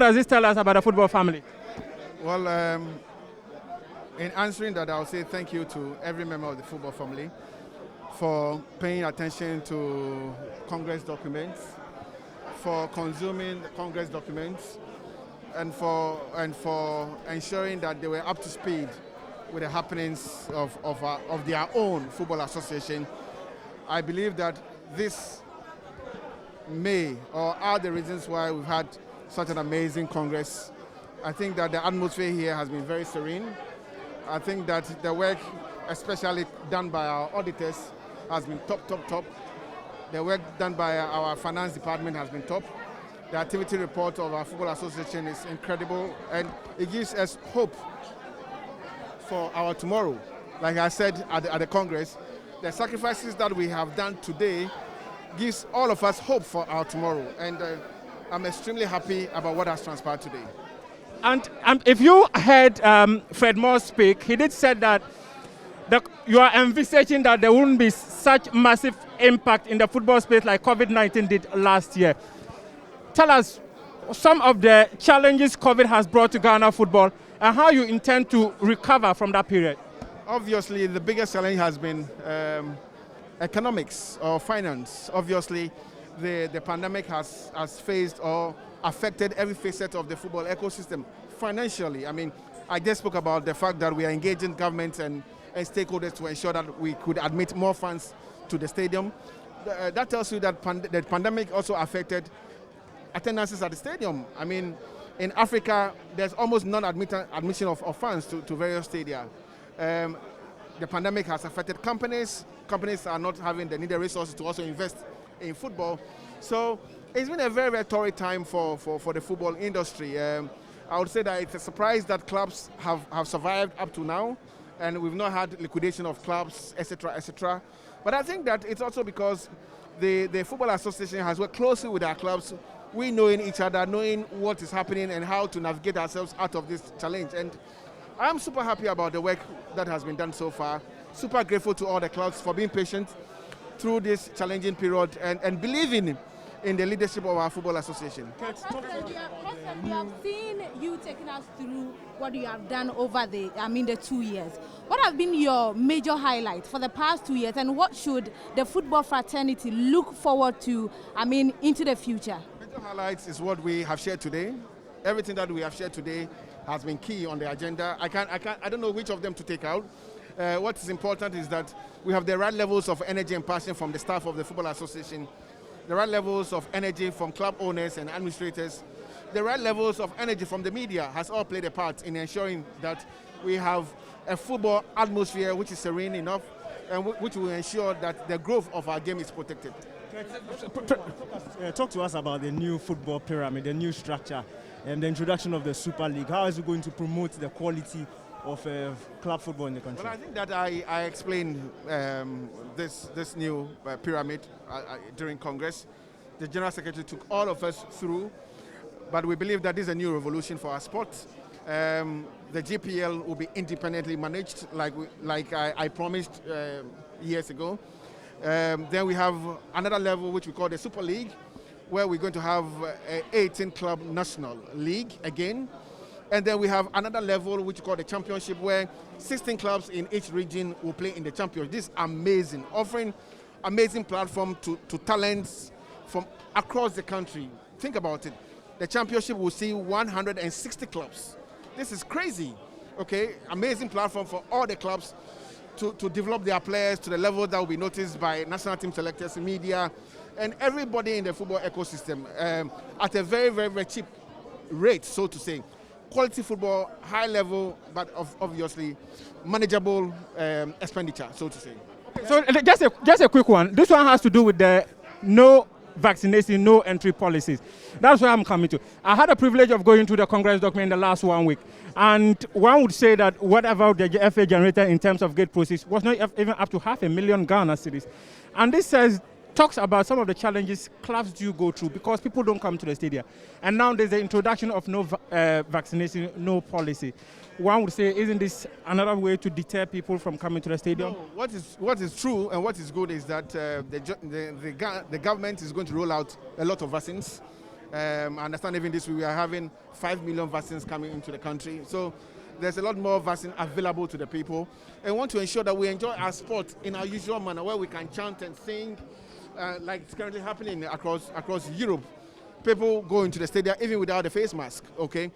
What does this tell us about the football family? Well, in answering that, I'll say thank you to every member of the football family for paying attention to Congress documents, for consuming the Congress documents, and for ensuring that they were up to speed with the happenings of their own football association. I believe that this are the reasons why we've had such an amazing Congress. I think that the atmosphere here has been very serene. I think that the work, especially done by our auditors, has been top. The work done by our finance department has been top. The activity report of our football association is incredible, and it gives us hope for our tomorrow. Like I said at the Congress, the sacrifices that we have done today gives all of us hope for our tomorrow, and I'm extremely happy about what has transpired today. And if you heard Fred Moore speak, he did say that you are envisaging that there wouldn't be such massive impact in the football space like COVID-19 did last year. Tell us some of the challenges COVID has brought to Ghana football and how you intend to recover from that period. Obviously, the biggest challenge has been economics or finance. Obviously, the pandemic has faced or affected every facet of the football ecosystem financially. I mean, I just spoke about the fact that we are engaging governments and stakeholders to ensure that we could admit more fans to the stadium. That tells you that the pandemic also affected attendances at the stadium. I mean, in Africa, there's almost non-admission of fans to various stadia. The pandemic has affected companies. Companies are not having the needed resources to also invest in football. So it's been a very, very torrid time for the football industry. I would say that it's a surprise that clubs have survived up to now, and we've not had liquidation of clubs, etc., etc. But I think that it's also because the Football Association has worked closely with our clubs. We knowing each other, knowing what is happening and how to navigate ourselves out of this challenge. And I'm super happy about the work that has been done so far. Super grateful to all the clubs for being patient through this challenging period and believing in the leadership of our Football Association. We have seen you taking us through what you have done over the 2 years. What have been your major highlights for the past 2 years, and what should the football fraternity look forward to, into the future? Major highlights is what we have shared today. Everything that we have shared today has been key on the agenda. I don't know which of them to take out. What is important is that we have the right levels of energy and passion from the staff of the Football Association, the right levels of energy from club owners and administrators, the right levels of energy from the media has all played a part in ensuring that we have a football atmosphere which is serene enough and which will ensure that the growth of our game is protected. Talk to us about the new football pyramid, the new structure, and the introduction of the Super League. How is it going to promote the quality of club football in the country? Well, I think that I explained this new pyramid during Congress. The General Secretary took all of us through, but we believe that this is a new revolution for our sport. The GPL will be independently managed, like I promised years ago. Then we have another level which we call the Super League, where we're going to have an 18-club national league again. And then we have another level which we call the championship, where 16 clubs in each region will play in the championship. This is amazing, offering amazing platform to talents from across the country. Think about it. The championship will see 160 clubs. This is crazy, okay? Amazing platform for all the clubs to develop their players to the level that will be noticed by national team selectors, media, and everybody in the football ecosystem at a very, very, very cheap rate, so to say. Quality football, high level, but obviously manageable expenditure, so to say. Okay, so just a quick one. This one has to do with the no vaccination, no entry policies. That's where I'm coming to. I had the privilege of going through the Congress document in the last 1 week, and one would say that whatever the FA generated in terms of gate proceeds was not even up to 500,000 Ghana cedis. And this talks about some of the challenges clubs do go through because people don't come to the stadium. And now there's the introduction of no vaccination, no policy. One would say, isn't this another way to deter people from coming to the stadium? No, what is true and what is good is that the government is going to roll out a lot of vaccines. I understand even this week we are having 5 million vaccines coming into the country. So there's a lot more vaccine available to the people. And we want to ensure that we enjoy our sport in our usual manner, where we can chant and sing, like it's currently happening across Europe. People go into the stadium even without a face mask, okay?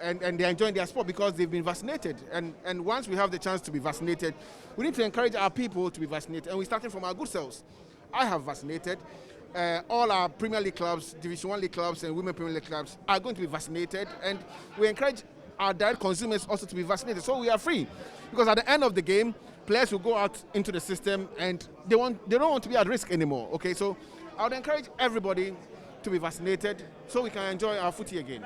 And they're enjoying their sport because they've been vaccinated. And once we have the chance to be vaccinated, we need to encourage our people to be vaccinated. And we're starting from our good selves. I have vaccinated. All our Premier League clubs, Division 1 League clubs, and Women Premier League clubs are going to be vaccinated. And we encourage our direct consumers also to be vaccinated. So we are free. Because at the end of the game, players will go out into the system and they don't want to be at risk anymore. Okay, so I would encourage everybody to be vaccinated so we can enjoy our footy again.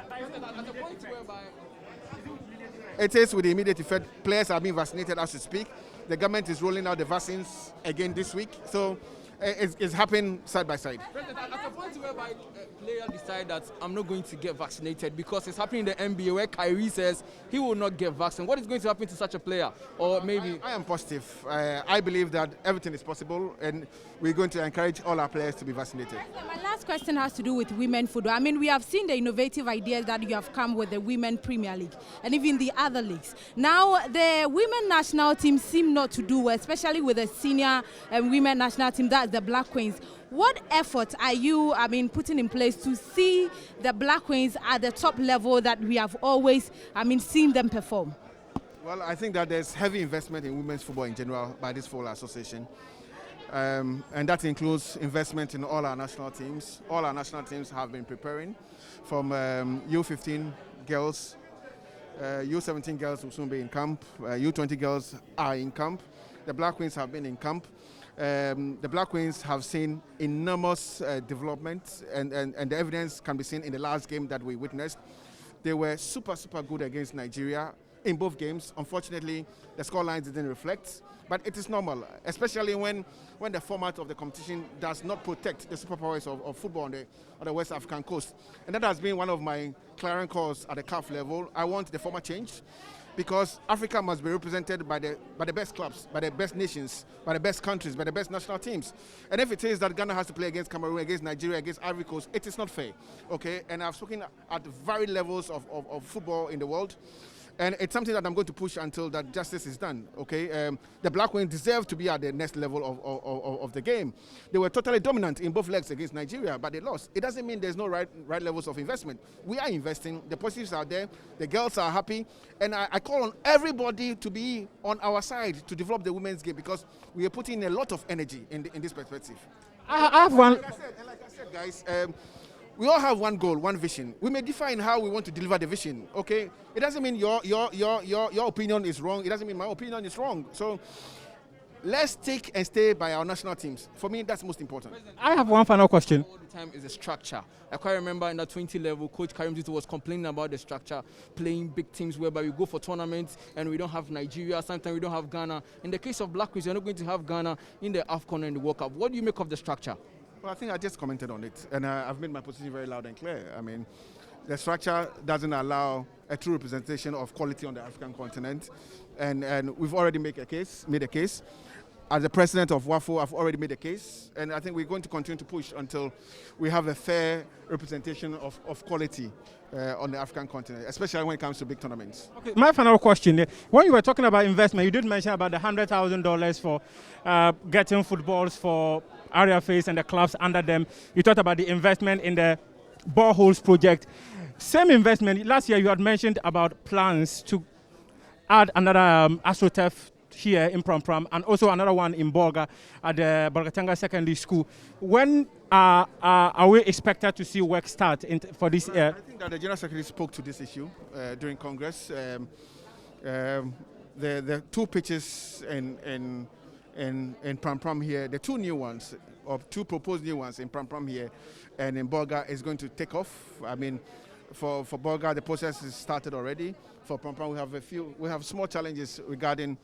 It is with the immediate effect. Players are being vaccinated as we speak. The government is rolling out the vaccines again this week. So it's happening side by side. President, at the point whereby players decide that I'm not going to get vaccinated because it's happening in the NBA where Kyrie says he will not get vaccinated. What is going to happen to such a player? Or maybe I am positive. I believe that everything is possible, and we're going to encourage all our players to be vaccinated. My last question has to do with women football. I mean, we have seen the innovative ideas that you have come with the Women Premier League and even the other leagues. Now, the women national team seem not to do well, especially with the senior women national team, that's the Black Queens. What efforts are you, putting in place to see the Black Queens at the top level that we have always, seen them perform? Well, I think that there's heavy investment in women's football in general by this football association. And that includes investment in all our national teams. All our national teams have been preparing from U15 girls, U17 girls will soon be in camp, U20 girls are in camp. The Black Queens have been in camp. The Black Queens have seen enormous development, and the evidence can be seen in the last game that we witnessed. They were super good against Nigeria in both games. Unfortunately, the scorelines didn't reflect, but it is normal, especially when the format of the competition does not protect the superpowers of football on the West African coast. And that has been one of my clarion calls at the CAF level. I want the format changed, because Africa must be represented by the best clubs, by the best nations, by the best countries, by the best national teams. And if it is that Ghana has to play against Cameroon, against Nigeria, against Ivory Coast, it is not fair, okay? And I've spoken at varied levels of football in the world. And it's something that I'm going to push until that justice is done, okay? The Black Queens deserve to be at the next level of the game. They were totally dominant in both legs against Nigeria, but they lost. It doesn't mean there's no right levels of investment. We are investing. The positives are there. The girls are happy. And I call on everybody to be on our side to develop the women's game, because we are putting a lot of energy in this perspective. I have one. Like I said, guys, we all have one goal, one vision. We may define how we want to deliver the vision, okay? It doesn't mean your opinion is wrong. It doesn't mean my opinion is wrong. So let's take and stay by our national teams. For me, that's most important. I have one final question. all the time is the structure. I quite remember in the 20 level, Coach Karim Tito was complaining about the structure, playing big teams whereby we go for tournaments and we don't have Nigeria, sometimes we don't have Ghana. In the case of Black Queens, you're not going to have Ghana in the AFCON and the World Cup. What do you make of the structure? Well, I think I just commented on it, and I've made my position very loud and clear. I mean, the structure doesn't allow a true representation of quality on the African continent, and we've already made a case. As the president of WAFO, I've already made a case, and I think we're going to continue to push until we have a fair representation of quality on the African continent, especially when it comes to big tournaments. Okay, my final question. When you were talking about investment, you did mention about the $100,000 for getting footballs for RFAs and the clubs under them. You talked about the investment in the boreholes project. Same investment. Last year you had mentioned about plans to add another AstroTurf here in Pram Pram, and also another one in Bolga at the Bolgatanga Secondary School. When are we expected to see work start for this year? I think that the General Secretary spoke to this issue during Congress. The two pitches in Pram Pram here, the two new ones, or two proposed new ones in Pram Pram here and in Bolga is going to take off. I mean, for Bolga, the process is started already. For Pram Pram, we have small challenges regarding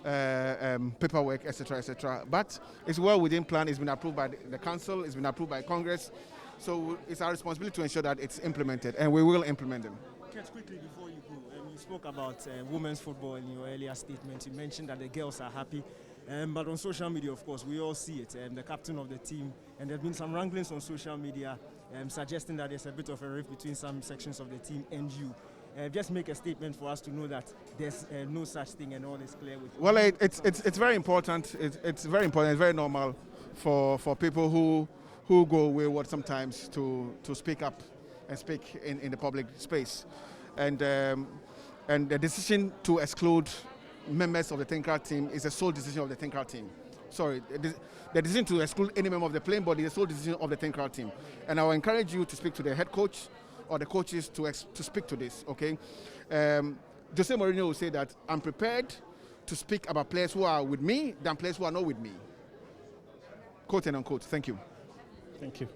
paperwork, etc. But it's well within plan. It's been approved by the council. It's been approved by Congress. So it's our responsibility to ensure that it's implemented, and we will implement them. Just quickly before you go, you spoke about women's football in your earlier statement. You mentioned that the girls are happy. But on social media, of course, we all see it. The captain of the team, and there have been some wranglings on social media suggesting that there's a bit of a rift between some sections of the team and you. Just make a statement for us to know that there's no such thing and all is clear with you. Well, it's very important. It's very important. It's very normal for people who go wayward sometimes to speak up and speak in the public space. And the decision to exclude members of the Tinkra team is the sole decision of the Tinkra team. Sorry, the decision to exclude any member of the playing body is the sole decision of the Tinkra team. And I will encourage you to speak to the head coach or the coaches to speak to this, okay? Jose Mourinho will say that I'm prepared to speak about players who are with me than players who are not with me. Quote and unquote. Thank you. Thank you.